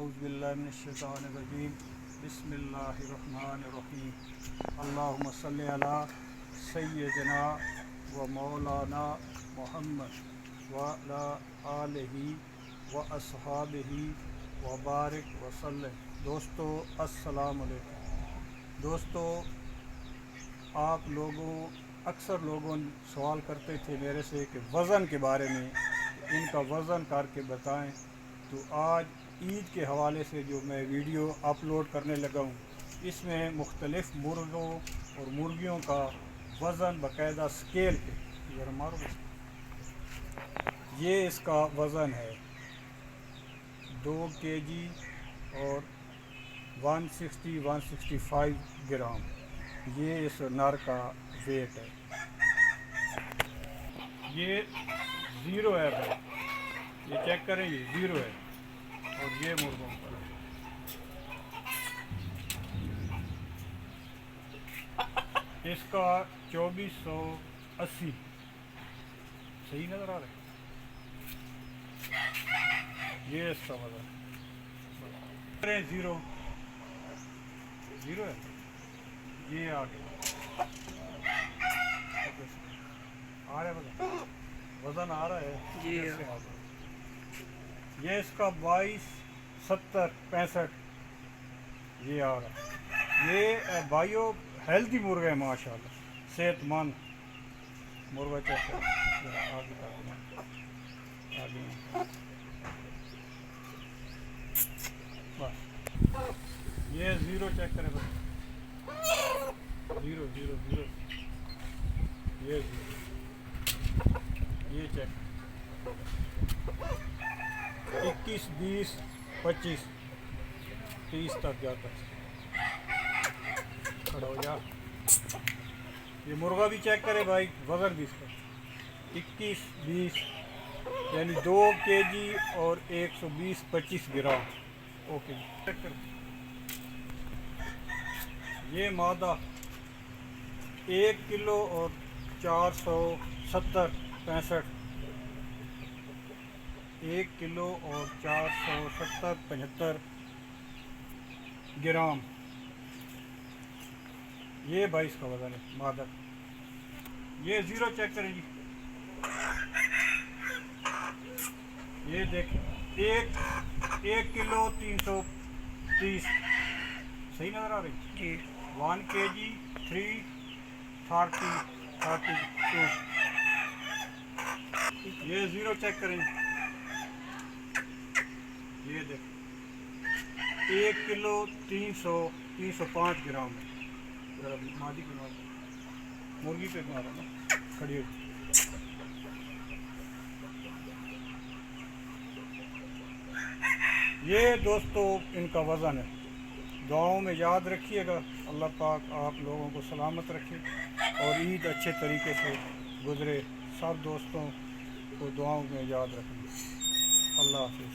اعوذ باللہ من الشیطان الرجیم بسم اللہ الرحمن الرحیم اللہم صلی علی سیدنا و مولانا محمد وعلی آلہ و اصحابہ و بارک وسلم۔ دوستو السلام علیکم۔ دوستو اکثر لوگوں سوال کرتے تھے میرے سے کہ وزن کے بارے میں، ان کا وزن کر کے بتائیں، تو آج عید کے حوالے سے جو میں ویڈیو اپلوڈ کرنے لگا ہوں، اس میں مختلف مرغوں اور مرغیوں کا وزن باقاعدہ سکیل پہ، یہ اس کا وزن ہے 2 kg اور 165 گرام، یہ اس نر کا ویٹ ہے۔ یہ زیرو ہے بھائی، یہ چیک کریں، یہ زیرو ہے اور یہ مرغوں پر ہے۔ اس کا 2480 صحیح نظر آ رہا ہے، یہ اس کا وزن ہے۔ زیرو ہے، یہ آ گیا، آ رہا ہے وزن آ رہا ہے جی۔ یہ اس کا 22 70 65 یہ آ رہا ہے۔ یہ بائیو ہیلتھی مرغا ہے ماشاءاللہ، صحت مند مرغا۔ چیک کریں، آگے بس یہ زیرو چیک کریں بس، زیرو یہ زیرو، یہ چیک 21 20 25 30 تک جاتا ہے۔ کھڑا ہو جا، یہ مرغا بھی چیک کرے بھائی، وزن بھی اس کا 21 20 یعنی 2 kg اور 120-25 گرام۔ اوکے چیک کر، یہ مادہ 1 کلو اور 470 65 1 کلو اور 470 75 گرام، یہ 22 کا وزن ہے مادہ۔ یہ زیرو چیک کریں جی، یہ دیکھیں 1 کلو 330 صحیح نظر آ رہی جی۔ 1 kg 332 یہ زیرو چیک کریں، یہ دیکھیں 1 کلو 305 گرام ہے۔ مادی کو مارا، مرغی پہ مارا نا، کھڑی ہو۔ یہ دوستو ان کا وزن ہے۔ دعاؤں میں یاد رکھیے گا، اللہ پاک آپ لوگوں کو سلامت رکھے اور عید اچھے طریقے سے گزرے۔ سب دوستوں کو دعاؤں میں یاد رکھیں۔ اللہ حافظ۔